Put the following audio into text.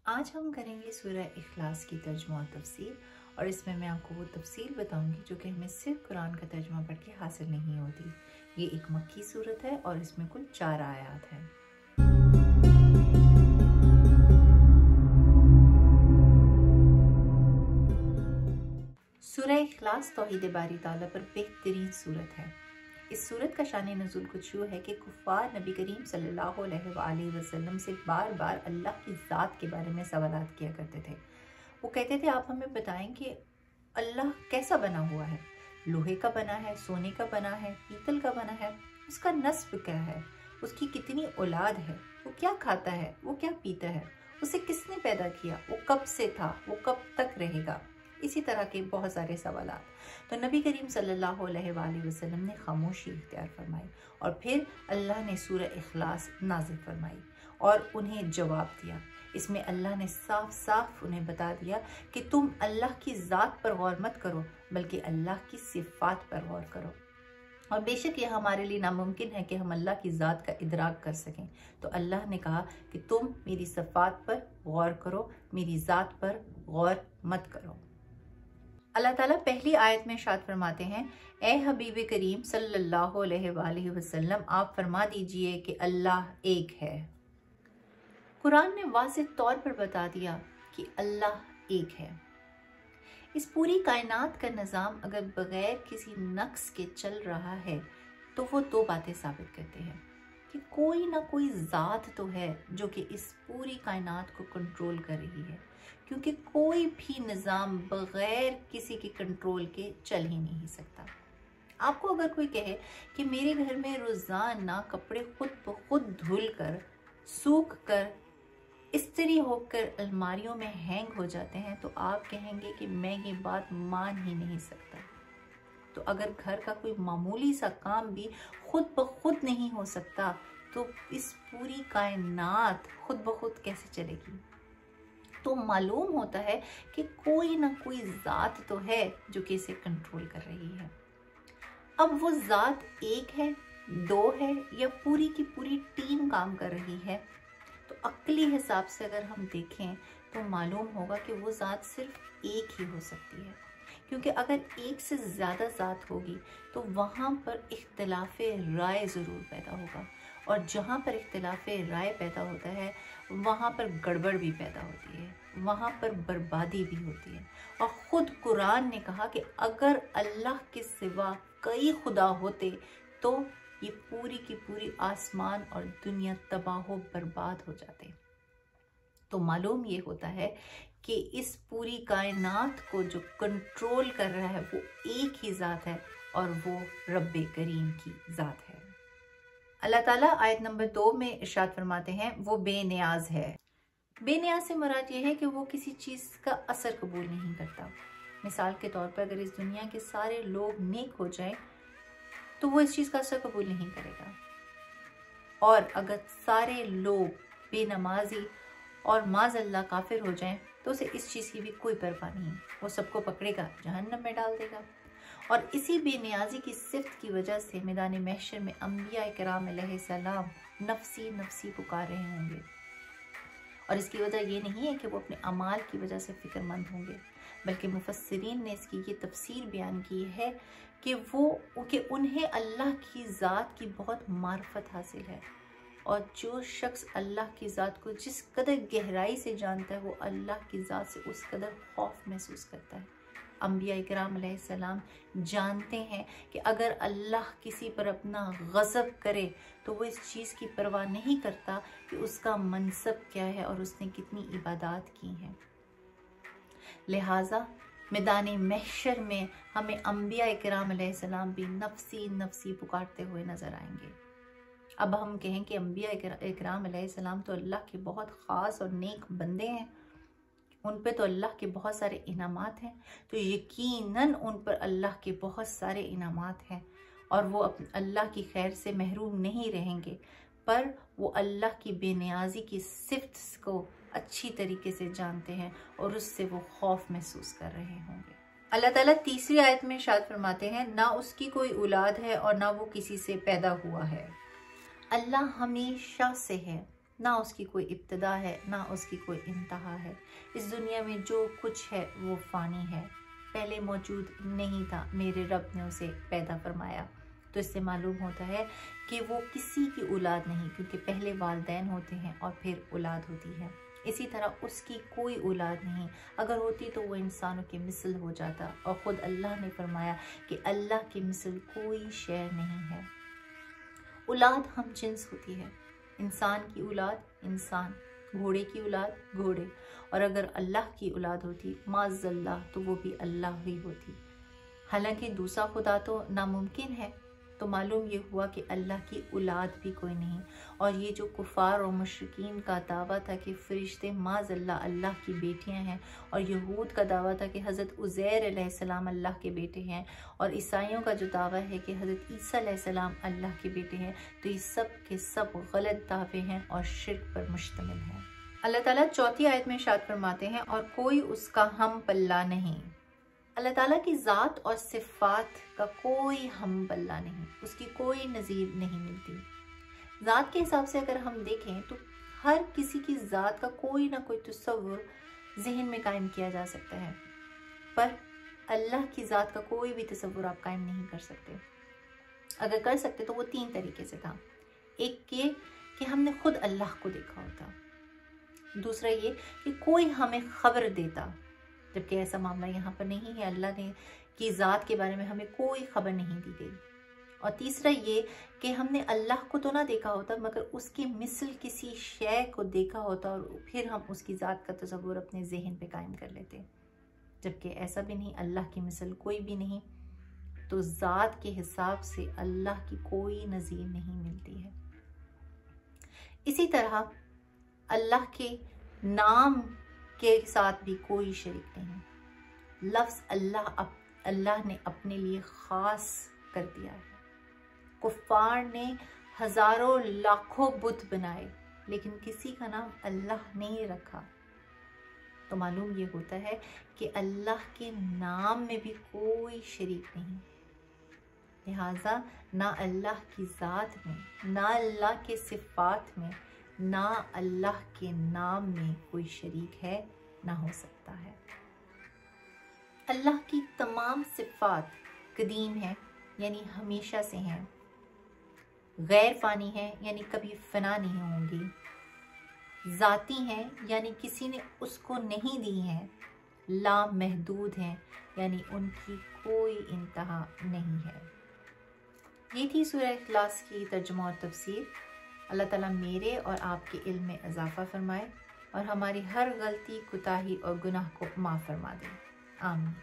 आज हम करेंगे सूरह इखलास की तर्जुमा और तफसीर, और इसमें मैं आपको वो तफसीर बताऊंगी जो कि हमें सिर्फ कुरान का तर्जुमा पढ़ के हासिल नहीं होती। ये एक मक्की सूरत है और इसमें कुल 4 आयात हैं। सूरह इखलास तौहीद बारी ताला पर बेहतरीन सूरत है। इस सूरत का शान नज़ुल कुछ यूँ है कि कुफ़ार नबी करीम सल्लल्लाहु अलैहि वसल्लम से बार बार अल्लाह की ज़ात के बारे में सवालात किया करते थे। वो कहते थे, आप हमें बताएं कि अल्लाह कैसा बना हुआ है, लोहे का बना है, सोने का बना है, पीतल का बना है, उसका नस्ब क्या है, उसकी कितनी औलाद है, वो क्या खाता है, वो क्या पीता है, उसे किसने पैदा किया, वो कब से था, वो कब तक रहेगा। इसी तरह के बहुत सारे सवालात। तो नबी करीम सल्लल्लाहु अलैहि वसल्लम ने खामोशी इख्तियार फरमाई और फिर अल्लाह ने सूरह इखलास नाज़िल फरमाई और उन्हें जवाब दिया। इसमें अल्लाह ने साफ साफ उन्हें बता दिया कि तुम अल्लाह की ज़ात पर गौर मत करो, बल्कि अल्लाह की सिफ़ात पर गौर करो। और बेशक यह हमारे लिए नामुमकिन है कि हम अल्लाह की ज़ात का इदराक कर सकें। तो अल्लाह ने कहा कि तुम मेरी सिफ़ात पर गौर करो, मेरी ज़ात पर गौर मत करो। अल्लाह ताला पहली आयत में इरशाद फरमाते हैं, ए हबीब करीम सल्लल्लाहु अलैहि वसल्लम, आप फरमा दीजिए कि अल्लाह एक है। कुरान ने वाज़ेह तौर पर बता दिया कि अल्लाह एक है। इस पूरी कायनात का निज़ाम अगर बगैर किसी नक्स के चल रहा है तो वो दो बातें साबित करते हैं कि कोई ना कोई ज़ात तो है जो कि इस पूरी कायनात को कंट्रोल कर रही है, क्योंकि कोई भी निज़ाम बगैर किसी के कंट्रोल के चल ही नहीं सकता। आपको अगर कोई कहे कि मेरे घर में रोज़ाना कपड़े खुद ब खुद धुल कर, सूख कर, इस्त्री होकर अलमारियों में हैंग हो जाते हैं, तो आप कहेंगे कि मैं ये बात मान ही नहीं सकता। तो अगर घर का कोई मामूली सा काम भी खुद ब खुद नहीं हो सकता, तो इस पूरी कायनात खुद ब खुद कैसे चलेगी। तो मालूम होता है कि कोई ना कोई ज़ात तो है जो कि इसे कंट्रोल कर रही है। अब वो ज़ात एक है, दो है, या पूरी की पूरी टीम काम कर रही है, तो अक्ली हिसाब से अगर हम देखें तो मालूम होगा कि वो ज़ात सिर्फ एक ही हो सकती है। क्योंकि अगर एक से ज़्यादा ज़ात होगी तो वहाँ पर इख्तिलाफ़ राय ज़रूर पैदा होगा, और जहाँ पर इख्तिलाफ़ राय पैदा होता है वहाँ पर गड़बड़ भी पैदा होती है, वहाँ पर बर्बादी भी होती है। और ख़ुद कुरान ने कहा कि अगर अल्लाह के सिवा कई खुदा होते तो ये पूरी की पूरी आसमान और दुनिया तबाह बर्बाद हो जाते। तो मालूम ये होता है कि इस पूरी कायनात को जो कंट्रोल कर रहा है वो एक ही ज़ात है, और वो रब्बे करीम की ज़ात है। अल्लाह ताला आयत नंबर 2 में इरशाद फरमाते हैं, वो बेनियाज है। बेनियाज से मुराद ये है कि वो किसी चीज़ का असर कबूल नहीं करता। मिसाल के तौर पर अगर इस दुनिया के सारे लोग नेक हो जाएं तो वो इस चीज़ का असर कबूल नहीं करेगा, और अगर सारे लोग बेनमाजी और माज़अल्लाह काफिर हो जाएं तो उसे इस चीज़ की भी कोई परवाह नहीं, वो सबको पकड़ेगा, जहन्नम में डाल देगा। और इसी बेनियाजी की सिफ्त की वजह से मैदान महशर में अंबिया किराम अलैहिस्सलाम नफसी नफसी पुकार रहे होंगे, और इसकी वजह ये नहीं है कि वो अपने अमाल की वजह से फ़िक्रमंद होंगे, बल्कि मुफस्सिरीन ने इसकी ये तफसीर बयान की है कि उन्हें अल्लाह की ज़ात की बहुत मार्फत हासिल है, और जो शख्स अल्लाह की ज़ात को जिस कदर गहराई से जानता है वो अल्लाह की ज़ात से उस कदर खौफ महसूस करता है। अंबिया इकराम अलैहिस्सलाम जानते हैं कि अगर अल्लाह किसी पर अपना गज़ब करे तो वो इस चीज़ की परवाह नहीं करता कि उसका मनसब क्या है और उसने कितनी इबादत की हैं। लिहाजा मैदान महशर में हमें अंबिया इकराम अलैहिस्सलाम भी नफसी नफसी पुकारते हुए नज़र आएंगे। अब हम कहें कि अंबिया इकराम अलैहिस्सलाम तो अल्लाह के बहुत ख़ास और नेक बंदे हैं, उन पे तो अल्लाह के बहुत सारे इनामात हैं, तो यकीनन उन पर अल्लाह के बहुत सारे इनामात हैं, और वो अल्लाह की खैर से महरूम नहीं रहेंगे, पर वो अल्लाह की बेनियाजी की सिफ्त को अच्छी तरीके से जानते हैं और उससे वो खौफ महसूस कर रहे होंगे। अल्लाह ताला तीसरी आयत में इरशाद फरमाते हैं, ना उसकी कोई औलाद है और ना वो किसी से पैदा हुआ है। अल्लाह हमेशा से है ना उसकी कोई इब्तिदा है ना उसकी कोई इंतहा है। इस दुनिया में जो कुछ है वो फ़ानी है, पहले मौजूद नहीं था, मेरे रब ने उसे पैदा फरमाया। तो इससे मालूम होता है कि वो किसी की औलाद नहीं, क्योंकि पहले वालिदैन होते हैं और फिर औलाद होती है। इसी तरह उसकी कोई औलाद नहीं, अगर होती तो वो इंसानों के मिसल हो जाता। और ख़ुद अल्लाह ने फरमाया कि अल्लाह के मिसल कोई शय नहीं है। औलाद हम जिन्स होती है, इंसान की औलाद इंसान, घोड़े की औलाद घोड़े, और अगर अल्लाह की औलाद होती माज़ल्लाह तो वो भी अल्लाह ही होती। हालांकि दूसरा खुदा तो नामुमकिन है। तो मालूम ये हुआ कि अल्लाह की औलाद भी कोई नहीं। और ये जो कुफार और मुशरिकीन का दावा था कि फ़रिश्ते माज़ल्लाह अल्लाह की बेटियां हैं, और यहूद का दावा था कि हज़रत उज़ैर अलैहिस्सलाम अल्लाह के बेटे हैं, और ईसाइयों का जो दावा है कि हज़रत ईसा अलैहिस्सलाम अल्लाह के बेटे हैं, तो ये सब के सब गलत दावे हैं और शिर्क पर मुश्तमिल हैं। अल्लाह ताला चौथी आयत में इरशाद फरमाते हैं, और कोई उसका हम पल्ला नहीं। अल्लाह ताला की ज़ात और सिफ़ात का कोई हम पल्ला नहीं, उसकी कोई नज़ीर नहीं मिलती। ज़ात के हिसाब से अगर हम देखें तो हर किसी की ज़ात का कोई ना कोई तसव्वुर जहन में कायम किया जा सकता है, पर अल्लाह की ज़ात का कोई भी तसव्वुर आप कायम नहीं कर सकते। अगर कर सकते तो वो तीन तरीके से था। एक ये कि हमने खुद अल्लाह को देखा होता, दूसरा ये कि कोई हमें खबर देता, जबकि ऐसा मामला यहाँ पर नहीं है। अल्लाह ने की ज़ात के बारे में हमें कोई खबर नहीं दी गई। और तीसरा ये कि हमने अल्लाह को तो ना देखा होता, मगर उसके मिसल किसी शय को देखा होता और फिर हम उसकी ज़ात का तसव्वुर अपने जहन पे कायम कर लेते, जबकि ऐसा भी नहीं, अल्लाह की मिसल कोई भी नहीं। तो ज़ात के हिसाब से अल्लाह की कोई नज़ीर नहीं मिलती है। इसी तरह अल्लाह के नाम के साथ भी कोई शरीक नहीं। लफ्ज़ अल्लाह ने अपने लिए ख़ास कर दिया है। कुफ़ार ने हज़ारों लाखों बुत बनाए, लेकिन किसी का नाम अल्लाह नहीं रखा। तो मालूम ये होता है कि अल्लाह के नाम में भी कोई शरीक नहीं। लिहाजा ना अल्लाह की ज़ात में, ना अल्लाह के सिफ़ात में, ना अल्लाह के नाम में कोई शरीक है, ना हो सकता है। अल्लाह की तमाम सिफ़ात कदीम है, यानी हमेशा से हैं, गैर फ़ानी है, यानी कभी फ़ना नहीं होंगी, ज़ाती हैं, यानी किसी ने उसको नहीं दी हैं, लामहदूद हैं, यानी उनकी कोई इंतहा नहीं है। ये थी सूरह इखलास की तर्जुमा और तफसीर। अल्लाह ताला मेरे और आपके इल्म में इजाफ़ा फरमाए और हमारी हर गलती, कुताही और गुनाह को माफ़ फरमा दे। आमीन।